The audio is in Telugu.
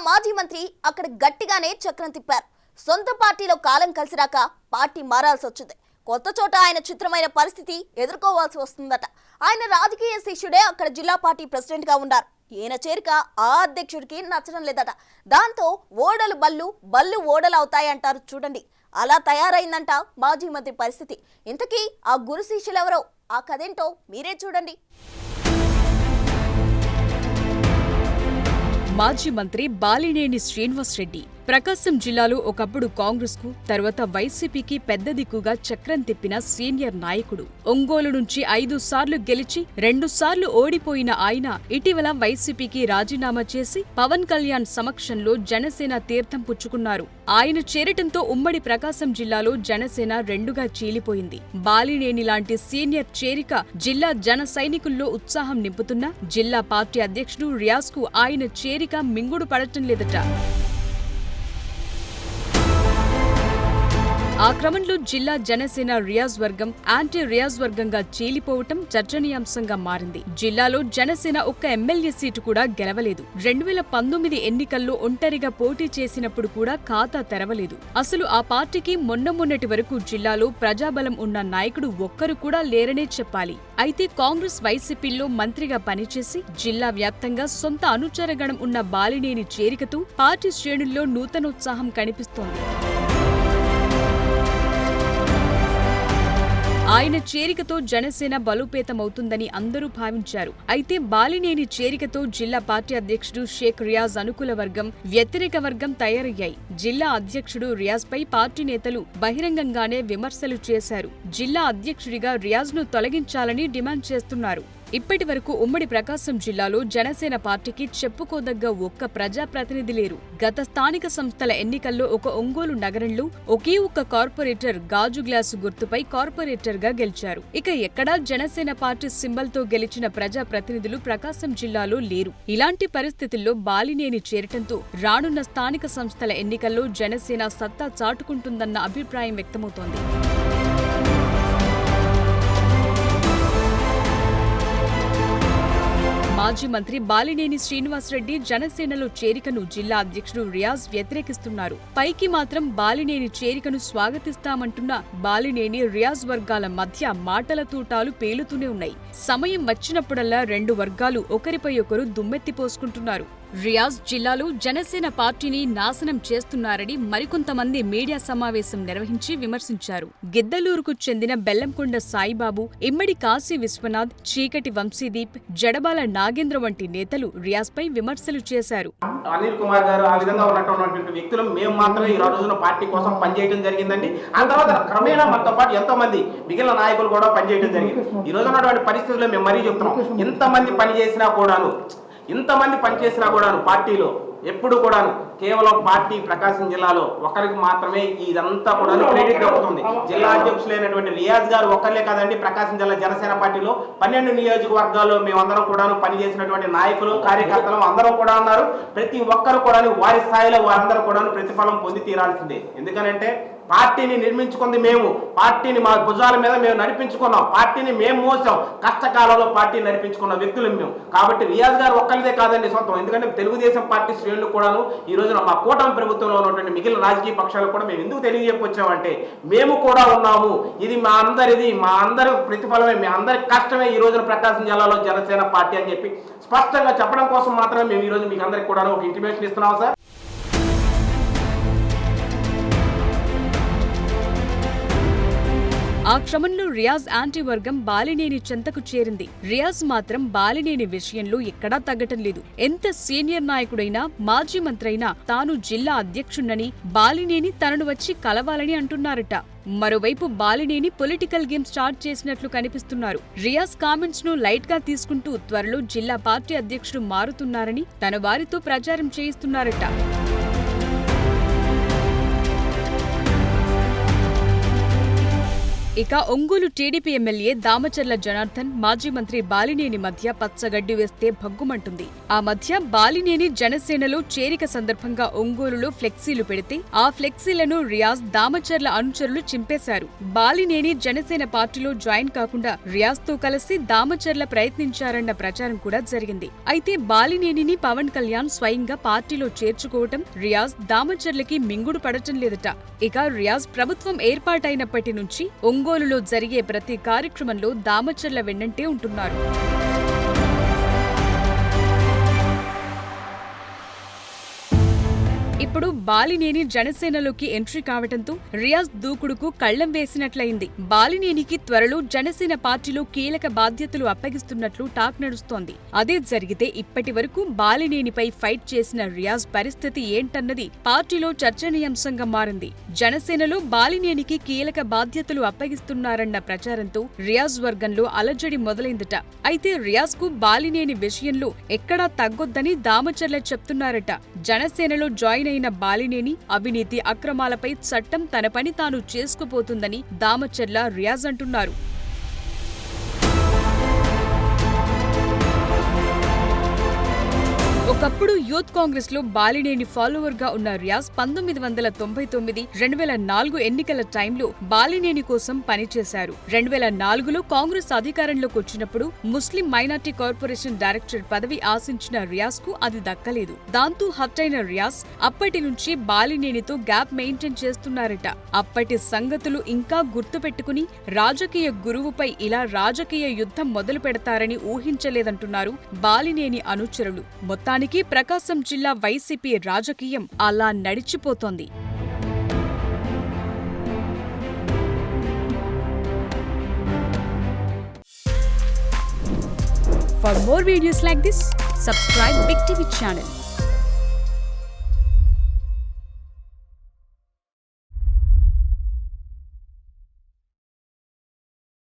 మాజీ మంత్రి అక్కడ గట్టిగానే చక్రం తిప్పారు. సొంత పార్టీలో కాలం కలిసిరాక పార్టీ మారాల్సి వచ్చింది. కొత్త చోట ఆయన చిత్రమైన పరిస్థితి ఎదుర్కోవాల్సి వస్తుందట. ఆయన రాజకీయ శిష్యుడే అక్కడ జిల్లా పార్టీ ప్రెసిడెంట్ గా ఉన్నారు. ఈయన చేరిక ఆ అధ్యక్షుడికి నచ్చడం లేదట. దాంతో ఓడలు బళ్ళు, బళ్ళు ఓడలు అవుతాయంటారు చూడండి. అలా తయారైందంట మాజీ మంత్రి పరిస్థితి. ఇంతకీ ఆ గురు శిష్యులెవరో, ఆ కథేంటో మీరే చూడండి. మాజీ మంత్రి బాలినేని శ్రీనివాసరెడ్డి ప్రకాశం జిల్లాలో ఒకప్పుడు కాంగ్రెస్ కు తర్వాత వైసీపీకి పెద్ద దిక్కుగా చక్రం తిప్పిన సీనియర్ నాయకుడు. ఒంగోలు నుంచి 5 సార్లు గెలిచి 2 సార్లు ఓడిపోయిన ఆయన ఇటీవల వైసీపీకి రాజీనామా చేసి పవన్ కళ్యాణ్ సమక్షంలో జనసేన తీర్థం పుచ్చుకున్నారు. ఆయన చేరటంతో ఉమ్మడి ప్రకాశం జిల్లాలో జనసేన రెండుగా చీలిపోయింది. బాలినేని లాంటి సీనియర్ చేరిక జిల్లా జన సైనికుల్లో ఉత్సాహం నింపుతున్నా జిల్లా పార్టీ అధ్యక్షుడు రియాజ్ కు ఆయన చేరిక మింగుడు పడటం లేదట. ఆ క్రమంలో జిల్లా జనసేన రియాజ్ వర్గం యాంటీ రియాజ్ వర్గంగా చీలిపోవటం చర్చనీయాంశంగా మారింది. జిల్లాలో జనసేన ఒక్క ఎమ్మెల్యే సీటు కూడా గెలవలేదు. 2019 ఎన్నికల్లో ఒంటరిగా పోటీ చేసినప్పుడు కూడా ఖాతా తెరవలేదు. అసలు ఆ పార్టీకి మొన్నటి వరకు జిల్లాలో ప్రజాబలం ఉన్న నాయకుడు ఒక్కరు కూడా లేరనే చెప్పాలి. అయితే కాంగ్రెస్ వైసీపీల్లో మంత్రిగా పనిచేసి జిల్లా వ్యాప్తంగా సొంత అనుచరగణం ఉన్న బాలినేని చేరికతో పార్టీ శ్రేణుల్లో నూతనోత్సాహం కనిపిస్తోంది. ఆయన చేరికతో జనసేన బలోపేతమవుతుందని అందరూ భావించారు. అయితే బాలినేని చేరికతో జిల్లా పార్టీ అధ్యక్షుడు షేక్ రియాజ్ అనుకూల వర్గం, వ్యతిరేక వర్గం తయారయ్యాయి. జిల్లా అధ్యక్షుడు రియాజ్ పై పార్టీ నేతలు బహిరంగంగానే విమర్శలు చేశారు. జిల్లా అధ్యక్షుడిగా రియాజ్ ను తొలగించాలని డిమాండ్ చేస్తున్నారు. ఇప్పటి వరకు ఉమ్మడి ప్రకాశం జిల్లాలో జనసేన పార్టీకి చెప్పుకోదగ్గ ఒక్క ప్రజాప్రతినిధి లేరు. గత స్థానిక సంస్థల ఎన్నికల్లో ఒక ఒంగోలు నగరంలో ఒకే ఒక్క కార్పొరేటర్ గాజు గ్లాసు గుర్తుపై కార్పొరేటర్ గా గెలిచారు. ఇక ఎక్కడా జనసేన పార్టీ సింబల్ తో గెలిచిన ప్రజాప్రతినిధులు ప్రకాశం జిల్లాలో లేరు. ఇలాంటి పరిస్థితుల్లో బాలినేని చేరటంతో రానున్న స్థానిక సంస్థల ఎన్నికల్లో జనసేన సత్తా చాటుకుంటుందన్న అభిప్రాయం వ్యక్తమవుతోంది. మాజీ మంత్రి బాలినేని శ్రీనివాసరెడ్డి జనసేనలో చేరికను జిల్లా అధ్యక్షుడు రియాజ్ వ్యతిరేకిస్తున్నారు. పైకి మాత్రం బాలినేని చేరికను స్వాగతిస్తామంటున్న బాలినేని రియాజ్ వర్గాల మధ్య మాటల తూటాలు పేలుతూనే ఉన్నాయి. సమయం వచ్చినప్పుడల్లా 2 వర్గాలు ఒకరిపై ఒకరు దుమ్మెత్తిపోసుకుంటున్నారు. రియాజ్ జిల్లాలో జనసేన పార్టీని నాశనం చేస్తున్నారని మరికొంతమంది మీడియా సమావేశం నిర్వహించి విమర్శించారు. గిద్దలూరుకు చెందిన బెల్లంకొండ సాయిబాబు, ఇమ్మడి కాశీ విశ్వనాథ్, చీకటి వంశీదీప్, జడబాల నాగేంద్ర వంటి నేతలు రియాజ్ పై విమర్శలు చేశారు. అనిల్ కుమార్ గారు ఆ విధంగా ఉన్నటువంటి వ్యక్తులు మేము మాత్రమే ఈ రోజున పార్టీ కోసం పనిచేయడం జరిగిందండి. ఆ తర్వాత క్రమేణా మనతో పాటు ఎంతో మంది మిగిలిన నాయకులు కూడా పనిచేయడం జరిగింది. ఈ రోజు ఉన్నటువంటి పరిస్థితుల్లో మేము మరీ చెప్తున్నాం, ఇంతమంది పనిచేసినా కూడాను పార్టీలో ఎప్పుడు కూడాను కేవలం పార్టీ ప్రకాశం జిల్లాలో ఒకరికి మాత్రమే ఇదంతా కూడా క్రెడిట్ దొరుకుతుంది. జిల్లా అధ్యక్షులైనటువంటి రియాజ్ గారు ఒక్కర్లే కాదండి, ప్రకాశం జిల్లా జనసేన పార్టీలో 12 నియోజకవర్గాల్లో మేమందరం కూడాను పనిచేసినటువంటి నాయకులు, కార్యకర్తలు అందరం కూడా ఉన్నారు. ప్రతి ఒక్కరు కూడా వారి స్థాయిలో వారందరూ కూడా ప్రతిఫలం పొంది తీరాల్సిందే. ఎందుకనంటే పార్టీని నిర్మించుకుంది మేము, పార్టీని మా భుజాల మీద మేము నడిపించుకున్నాం, పార్టీని మేము మోసాం, కష్టకాలంలో పార్టీని నడిపించుకున్న వ్యక్తులు మేము. కాబట్టి రియాజ్ గారు ఒక్కరిదే కాదండి సొంతం. ఎందుకంటే తెలుగుదేశం పార్టీ శ్రేణులు కూడాను ఈ రోజున మా కూటమి ప్రభుత్వంలో ఉన్నటువంటి మిగిలిన రాజకీయ పక్షాలు కూడా మేము ఎందుకు తెలియజెప్పొచ్చామంటే మేము కూడా ఉన్నాము, ఇది మా అందరి ప్రతిఫలమే, మీ అందరి కష్టమే ఈ రోజున ప్రకాశం జిల్లాలో జనసేన పార్టీ అని చెప్పి స్పష్టంగా చెప్పడం కోసం మాత్రమే మేము ఈ రోజు మీకు అందరికి కూడా ఒక ఇంటిమేషన్ ఇస్తున్నాం సార్. ఆ క్రమంలో రియాజ్ యాంటీ వర్గం బాలినేని చెంతకు చేరింది. రియాజ్ మాత్రం బాలినేని విషయంలో ఎక్కడా తగ్గటం లేదు. ఎంత సీనియర్ నాయకుడైనా, మాజీ మంత్రి అయినా తాను జిల్లా అధ్యక్షుణ్ణని, బాలినేని తనను వచ్చి కలవాలని అంటున్నారట. మరోవైపు బాలినేని పొలిటికల్ గేమ్ స్టార్ట్ చేసినట్లు కనిపిస్తున్నారు. రియాజ్ కామెంట్స్ ను లైట్ గా తీసుకుంటూ త్వరలో జిల్లా పార్టీ అధ్యక్షుడు మారుతున్నారని తన వారితో ప్రచారం చేయిస్తున్నారట. ఇక ఒంగోలు టీడీపీ ఎమ్మెల్యే దామచర్ల జనార్దన్ మాజీ మంత్రి బాలినేని మధ్య పచ్చగడ్డి వేస్తే భగ్గుమంటుంది. ఆ మధ్య బాలినేని జనసేనలో చేరిక సందర్భంగా ఒంగోలులో ఫ్లెక్సీలు పెడితే ఆ ఫ్లెక్సీలను రియాజ్ దామచర్ల అనుచరులు చింపేశారు. బాలినేని జనసేన పార్టీలో జాయిన్ కాకుండా రియాజ్ తో కలిసి దామచర్ల ప్రయత్నించారన్న ప్రచారం కూడా జరిగింది. అయితే బాలినేనిని పవన్ కళ్యాణ్ స్వయంగా పార్టీలో చేర్చుకోవటం రియాజ్ దామచర్లకి మింగుడు పడటం లేదట. ఇక రియాజ్ ప్రభుత్వం ఏర్పాటైనప్పటి నుంచి ఒంగోలులో జరిగే ప్రతి కార్యక్రమంలో దామచర్ల వెన్నంటే ఉంటున్నారు. ఇప్పుడు బాలినేని జనసేనలోకి ఎంట్రీ కావడంతో రియాజ్ దూకుడుకు కళ్లెం వేసినట్లయింది. బాలినేనికి త్వరలో జనసేన పార్టీలో కీలక బాధ్యతలు అప్పగిస్తున్నట్లు టాక్ నడుస్తోంది. అదే జరిగితే ఇప్పటి వరకు బాలినేనిపై ఫైట్ చేసిన రియాజ్ పరిస్థితి ఏంటన్నది పార్టీలో చర్చనీయాంశంగా మారింది. జనసేనలో బాలినేనికి కీలక బాధ్యతలు అప్పగిస్తున్నారన్న ప్రచారంతో రియాజ్ వర్గంలో అలజడి మొదలైందట. అయితే రియాజ్ కు బాలినేని విషయంలో ఎక్కడా తగ్గొద్దని దామచర్ల చెప్తున్నారట. జనసేనలో జాయిన్ అయిన బాలినేని అవినీతి అక్రమాలపై చట్టం తన పని తాను చేసుకుపోతుందని దామచర్ల రియాజ్ అంటున్నారు. ఒకప్పుడు యూత్ కాంగ్రెస్ లో బాలినేని ఫాలోవర్ గా ఉన్న రియాజ్ 1999-2004 ఎన్నికల టైంలో బాలినేని కోసం పనిచేశారు. 2004లో కాంగ్రెస్ అధికారంలోకి వచ్చినప్పుడు ముస్లిం మైనార్టీ కార్పొరేషన్ డైరెక్టర్ పదవి ఆశించిన రియాజ్ కు అది దక్కలేదు. దాంతో హర్ట్ అయిన రియాజ్ అప్పటి నుంచి బాలినేనితో గ్యాప్ మెయింటైన్ చేస్తున్నారట. అప్పటి సంగతులు ఇంకా గుర్తుపెట్టుకుని రాజకీయ గురువుపై ఇలా రాజకీయ యుద్ధం మొదలు పెడతారని ఊహించలేదంటున్నారు బాలినేని అనుచరులు. మొత్తానికి ప్రకాశం జిల్లా వైసీపీ రాజకీయం అలా నడిచిపోతోంది. For more videos like this, subscribe Big TV channel.